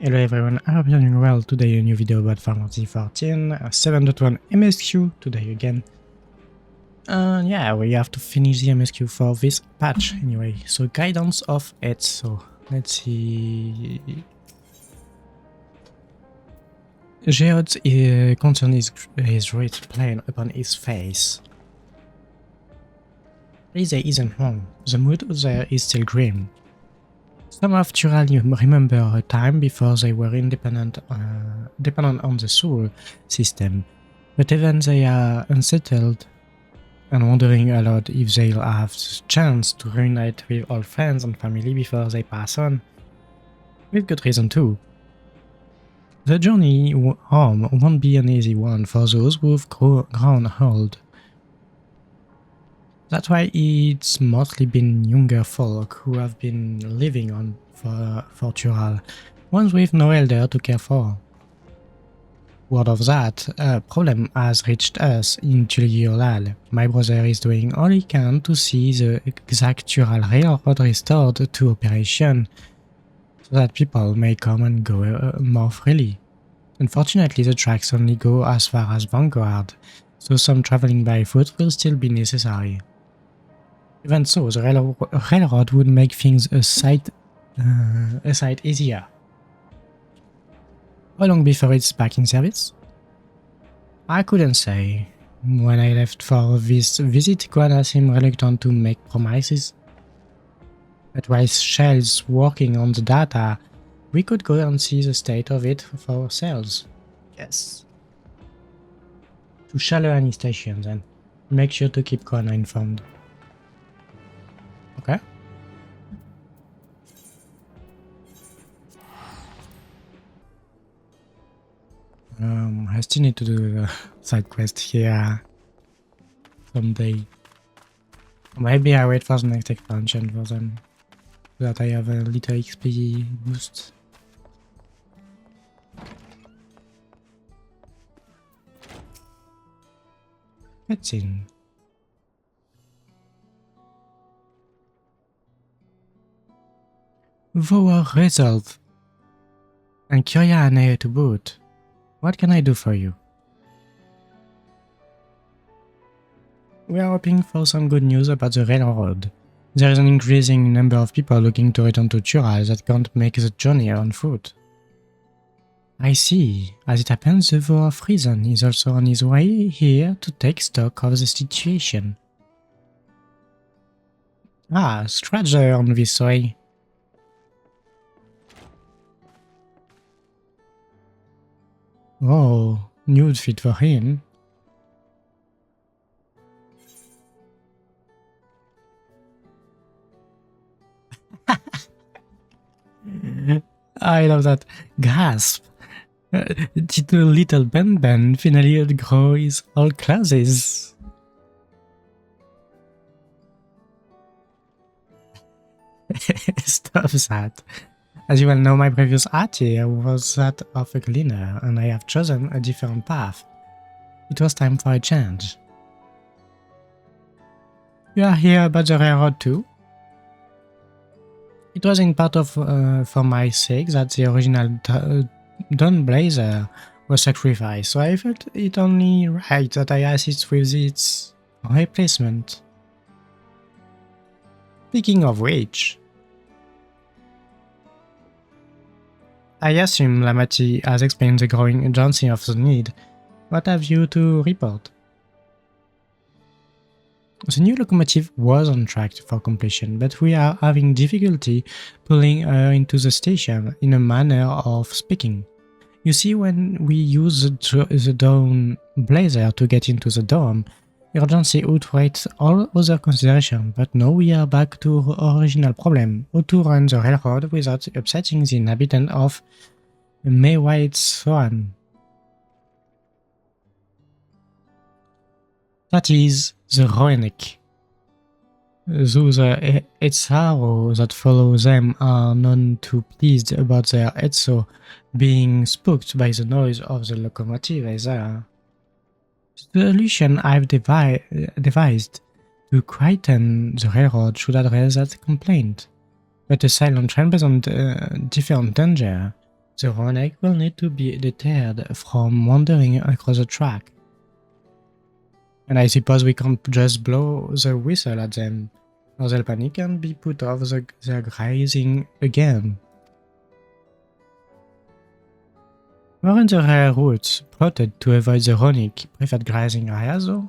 Hello everyone, I hope you're doing well. Today a new video about Final Fantasy XIV 7.1 MSQ today again. Yeah, we have to finish the MSQ for this patch anyway. So guidance of Hhetso. Let's see. Geod's concern is writ plain upon his face. Lizzie isn't wrong. The mood there is still grim. Some of Qyorria remember a time before they were dependent on the soul system, but even they are unsettled and wondering aloud if they'll have the chance to reunite with old friends and family before they pass on. With good reason too. The journey home won't be an easy one for those who've grown old. That's why it's mostly been younger folk who have been living on for Qyorria, ones with no elder to care for. Word of that, a problem has reached us in Qyorria. My brother is doing all he can to see the exact Qyorria railroad restored to operation, so that people may come and go more freely. Unfortunately, the tracks only go as far as Vanguard, so some traveling by foot will still be necessary. Even so, the railroad would make things a sight easier. How long before it's back in service? I couldn't say. When I left for this visit, Qyorria seemed reluctant to make promises. But while Shell's working on the data, we could go and see the state of it for ourselves. Yes. To Shallow Station then. Make sure to keep Qyorria informed. Okay. I still need to do the side quest here someday. Maybe I wait for the next expansion for them, so that I have a little XP boost. Let's in. Vower resolve. And Qyorria and I to boot. What can I do for you? We are hoping for some good news about the railroad. There is an increasing number of people looking to return to Qyorria that can't make the journey on foot. I see. As it happens, the Vower of Reason is also on his way here to take stock of the situation. Ah, Scratcher on this way. Oh, new outfit for him. I love that. Gasp! Did the little Ben finally outgrow his old clothes? Stop that. As you well know, my previous art here was that of a cleaner, and I have chosen a different path. It was time for a change. You are here about the railroad too? It was in part of for my sake that the original Dawn Blazer was sacrificed, so I felt it only right that I assist with its replacement. Speaking of which, I assume Lamati has explained the growing urgency of the need. What have you to report? The new locomotive was on track for completion, but we are having difficulty pulling her into the station, in a manner of speaking. You see, when we use the Dawn Blazer to get into the dome, urgency outweighs all other considerations, but now we are back to our original problem: how to run the railroad without upsetting the inhabitant of Maywhite Swan. That is the Roenic. Though the Hhetso that follow them are none too pleased about their Hhetso being spooked by the noise of the locomotive either. The solution I've devised to quieten the railroad should address that complaint, but a silent train presents a different danger. The Ronek will need to be deterred from wandering across the track. And I suppose we can't just blow the whistle at them, or they'll panic and be put off their grazing again. Weren't the rare routes plotted to avoid the Ronik preferred grazing areas though?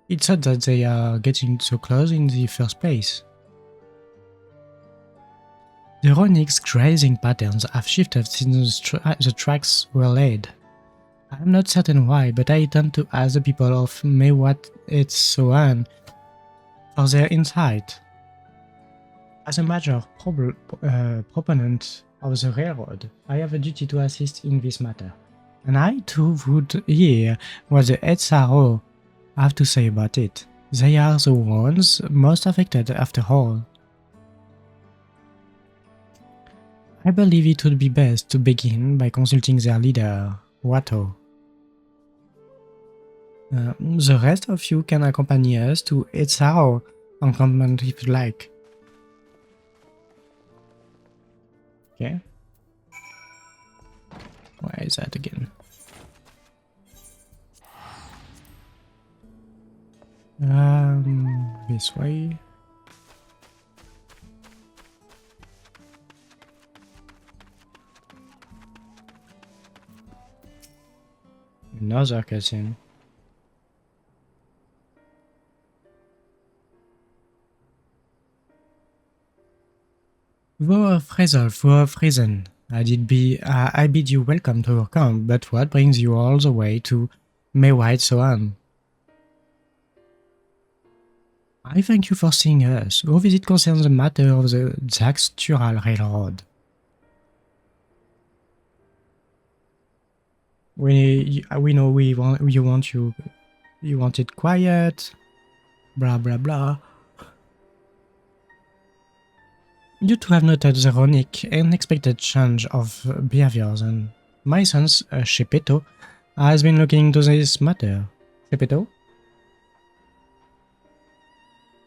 It's odd that they are getting so close in the first place. The Ronik's grazing patterns have shifted since the tracks were laid. I'm not certain why, but I tend to ask the people of Mewat Hhetso for their insight. As a major proponent of the railroad, I have a duty to assist in this matter, and I too would hear what the Hhetso have to say about it. They are the ones most affected after all. I believe it would be best to begin by consulting their leader, Hhetso. The rest of you can accompany us to Hhetso encampment if you like. Okay. Where is that again? This way. Another cutscene. Thou of Resolve, thou of Reason, I bid you welcome to your camp, but what brings you all the way to Mewat Hhetso? I thank you for seeing us. Our visit concerns the matter of the Qyorria Railroad. We know you want it quiet, blah blah blah. You two have noted the Ronik unexpected change of behaviors, and my son, Hhetso, has been looking into this matter. Hhetso?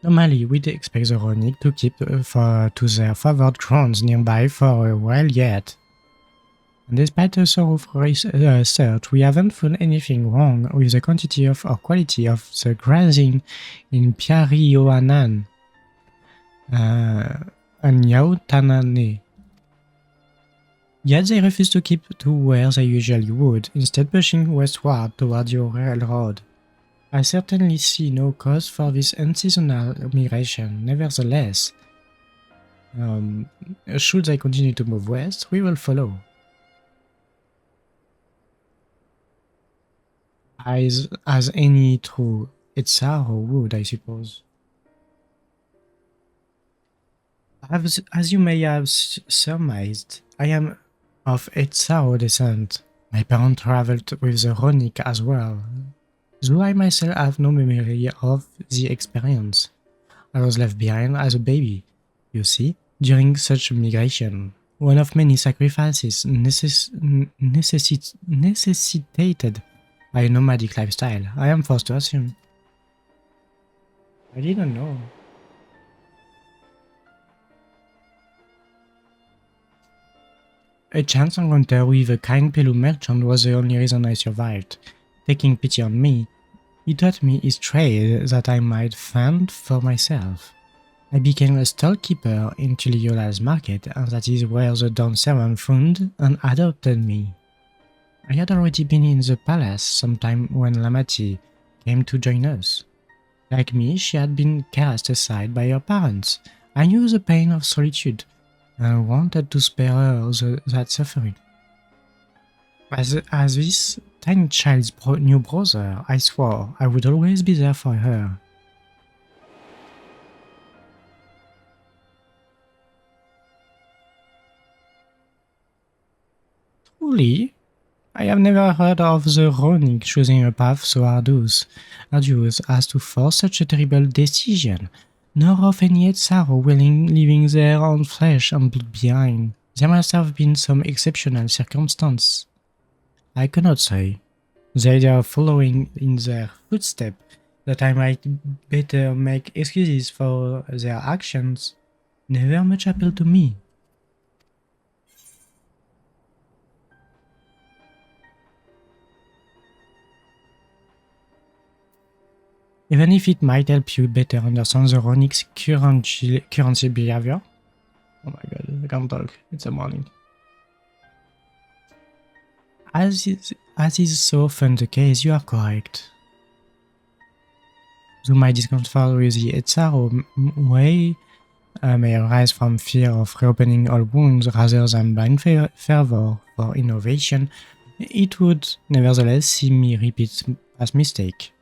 Normally, we'd expect the Ronik to keep to their favored grounds nearby for a while yet. And despite a thorough search, we haven't found anything wrong with the quantity or quality of the grazing in Qyorria and Yautanane. Yet they refuse to keep to where they usually would, instead pushing westward toward your railroad. I certainly see no cause for this unseasonal migration. Nevertheless, should they continue to move west, we will follow. As any true Hhetso would, I suppose. As you may have surmised, I am of Hhetso descent. My parents traveled with the Ronik as well, though I myself have no memory of the experience. I was left behind as a baby, you see, during such migration. One of many sacrifices necessitated by a nomadic lifestyle, I am forced to assume. I didn't know. A chance encounter with a kind Pelu merchant was the only reason I survived. Taking pity on me, he taught me his trade that I might fend for myself. I became a stallkeeper in Qyoria's market, and that is where the Dawn servant found and adopted me. I had already been in the palace sometime when Lamati came to join us. Like me, she had been cast aside by her parents. I knew the pain of solitude, and wanted to spare her that suffering. As this tiny child's new brother, I swore I would always be there for her. Truly, I have never heard of the Ronik choosing a path so arduous as to force such a terrible decision, nor of any Hhetso leaving their own flesh and blood behind. There must have been some exceptional circumstance. I cannot say. The idea of following in their footsteps, that I might better make excuses for their actions, never much appealed to me. even if it might help you better understand the Ronic's currency behavior. Oh my god, I can't talk. It's the morning. As is so often the case, you are correct. Though my discomfort with the Hhetso way may arise from fear of reopening old wounds rather than blind fervor for innovation, it would nevertheless see me repeat past mistake.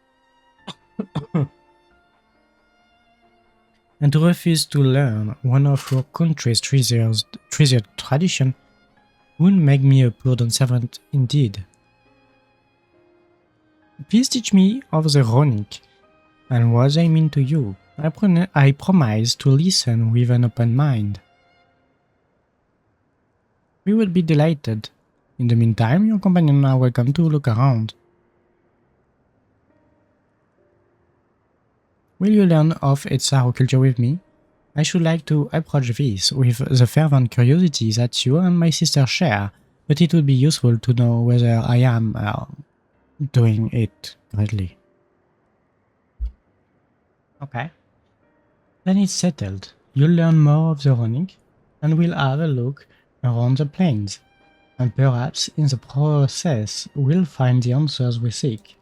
And to refuse to learn one of your country's treasured tradition would make me a prudent servant indeed. Please teach me of the Ronic and what they mean to you. I promise to listen with an open mind. We would be delighted. In the meantime, your companions are welcome to look around. Will you learn of Hhetso culture with me? I should like to approach this with the fervent curiosity that you and my sister share, but it would be useful to know whether I am doing it correctly. Okay. Then it's settled. You'll learn more of the Ronic, and we'll have a look around the plains. And perhaps in the process, we'll find the answers we seek.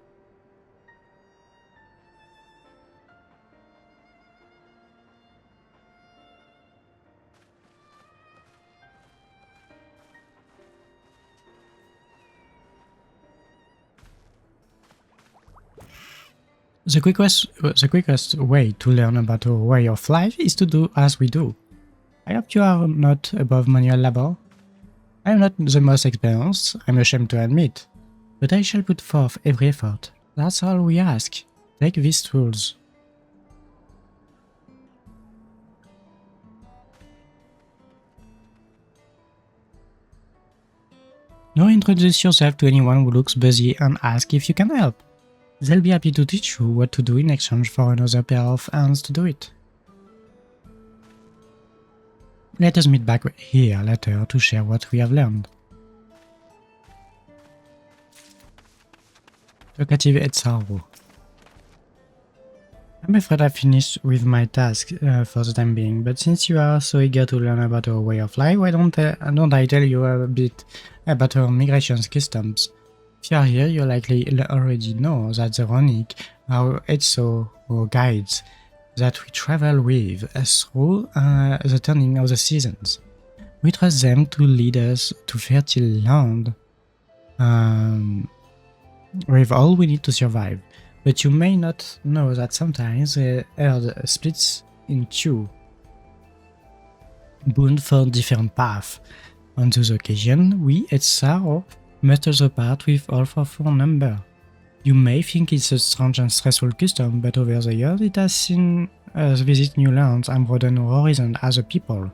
The quickest way to learn about our way of life is to do as we do. I hope you are not above manual labor. I am not the most experienced, I'm ashamed to admit, but I shall put forth every effort. That's all we ask. Take these tools. Now introduce yourself to anyone who looks busy and ask if you can help. They'll be happy to teach you what to do in exchange for another pair of hands to do it. Let us meet back here later to share what we have learned. Talkative Hhetso. I'm afraid I finished with my task for the time being, but since you are so eager to learn about our way of life, why don't I tell you a bit about our migrations customs? If you are here, you likely already know that the Ronic are Hhetso or guides that we travel with through the turning of the seasons. We trust them to lead us to fertile land with all we need to survive. But you may not know that sometimes the herd splits in two, bound for different paths. On those occasions, we Hhetso must also part with half of our number. You may think it's a strange and stressful custom, but over the years it has seen us visit new lands and broaden our horizon as a people.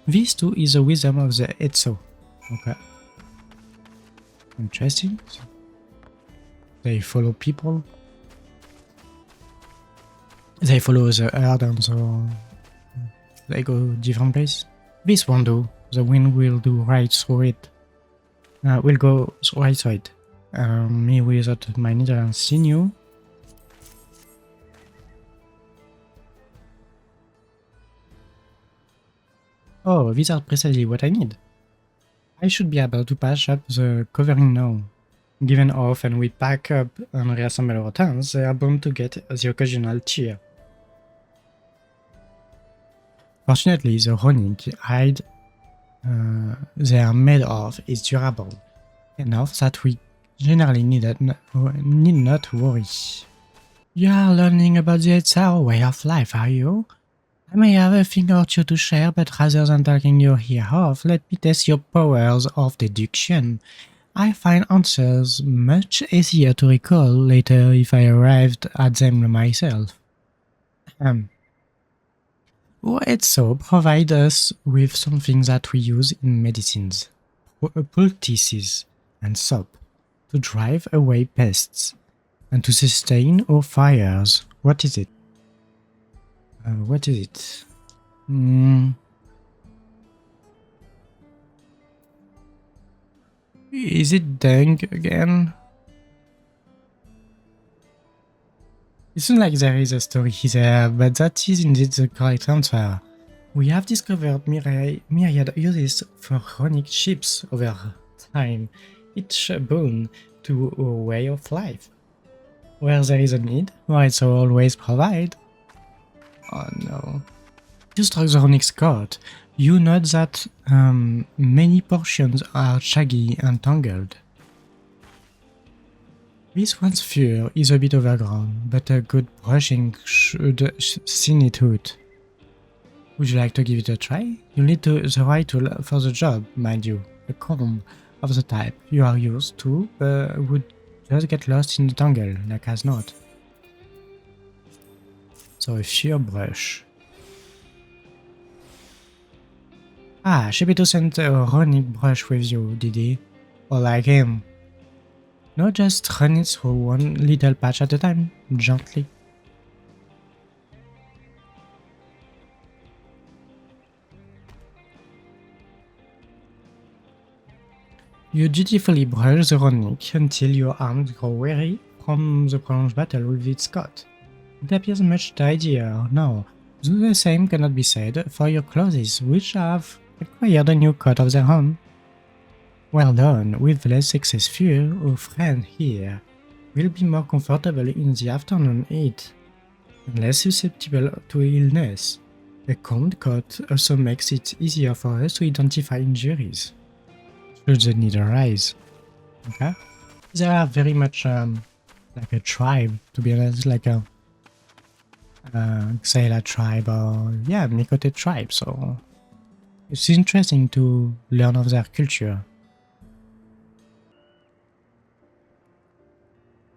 This too is the wisdom of the Hhetso. Okay. Interesting. They follow people. They follow the herd and so they go different places. This won't do. The wind will do right through it. We'll go right side. Me without my needle and sinew. Oh, these are precisely what I need. I should be able to patch up the covering now. Given how often we pack up and reassemble our tents, they are bound to get the occasional tear. Fortunately, the Ronic hide they are made of is durable enough that we generally need not worry. You are learning about the Hhetso way of life, are you? I may have a thing or two to share, but rather than talking your ear off, let me test your powers of deduction. I find answers much easier to recall later if I arrived at them myself. Hhetso provide us with something that we use in medicines, poultices and soap, to drive away pests, and to sustain our fires. What is it? What is it? Is it dung again? It seems like there is a story there, but that is indeed the correct answer. We have discovered myriad uses for chronic ships over time, each boon to a way of life. Where there is a need, Hhetso always provide. Oh no. You struck the Runic Scott. You note that many portions are shaggy and tangled. This one's fur is a bit overgrown, but a good brushing should thin it out. Would you like to give it a try? You'll need the right tool for the job, mind you. A comb of the type you are used to would just get lost in the tangle, like as not. So a fur brush. Ah, Shepito sent a Runic brush with you, did he? Or like him? No, just run it through one little patch at a time, gently. You dutifully brush the Runic until your arms grow weary from the prolonged battle with its Scott. It appears much tidier now, though the same cannot be said for your clothes, which have acquired a new coat of their own. Well done, with less success fear, our friend here will be more comfortable in the afternoon heat, and less susceptible to illness. A combed coat also makes it easier for us to identify injuries, should the need arise. Okay? They are very much like a tribe, to be honest, like a Xayla tribe or, yeah, Mikote tribe, so it's interesting to learn of their culture.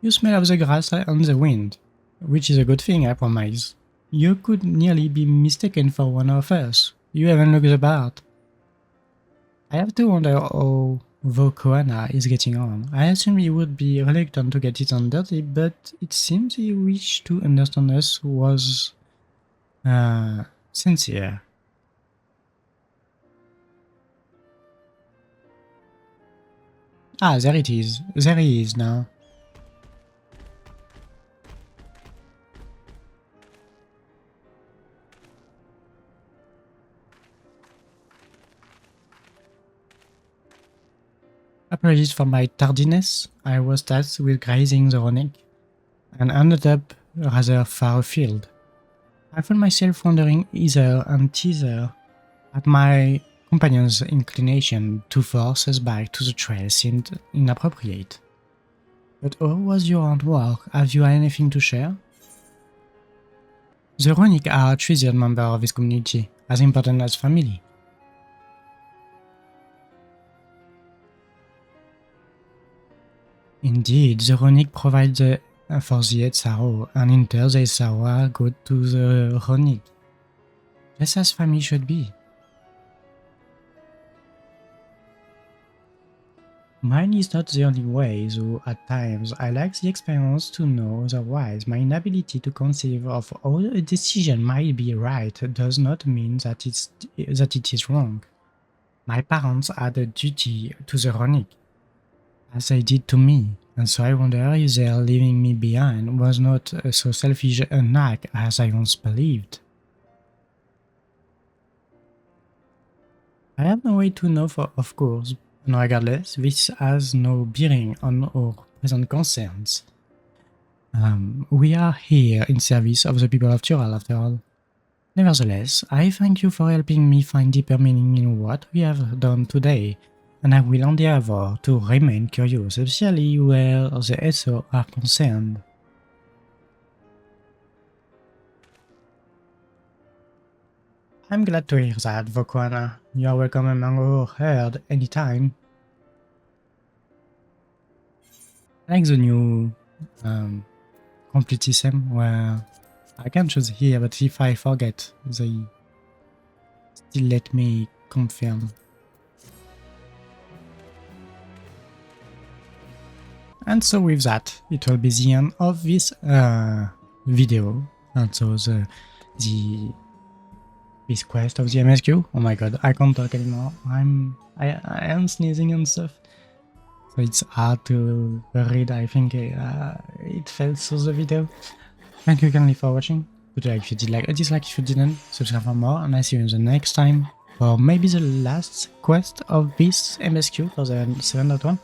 You smell of the grass and the wind, which is a good thing, I promise. You could nearly be mistaken for one of us. You even look the part. I have to wonder how Vokoana is getting on. I assume he would be reluctant to get his hands dirty, but it seems he wished to understand us was sincere. Ah, there it is. There he is now. Apologies for my tardiness. I was tasked with grazing the Runic and ended up rather far afield. I found myself wondering either and teaser at my companion's inclination to force us back to the trail seemed inappropriate. But how was your handwork? Have you anything to share? The Runic are a treasured member of this community, as important as family. Indeed, the Runic provides for the Hhetso, and in turn the Hhetso are good to the Runic, just as family should be. Mine is not the only way, though at times I lack the experience to know otherwise. My inability to conceive of how a decision might be right does not mean that it is wrong. My parents had a duty to the Runic, as they did to me, and so I wonder if their leaving me behind was not so selfish an act as I once believed. I have no way to know, of course, and regardless, this has no bearing on our present concerns. We are here in service of the people of Qyorria, after all. Nevertheless, I thank you for helping me find deeper meaning in what we have done today, and I will endeavor to remain curious, especially where the Hhetso are concerned. I'm glad to hear that, Vokoana. You are welcome among our herd anytime. I like the new complete system where I can choose here, but if I forget, they still let me confirm. And so with that, it will be the end of this video. And so this quest of the MSQ. Oh my god, I can't talk anymore. I am sneezing and stuff. So it's hard to read, I think it fell through the video. Thank you kindly for watching. Put a like if you did like, a dislike if you didn't, subscribe for more, and I see you in the next time for maybe the last quest of this MSQ for the 7.1.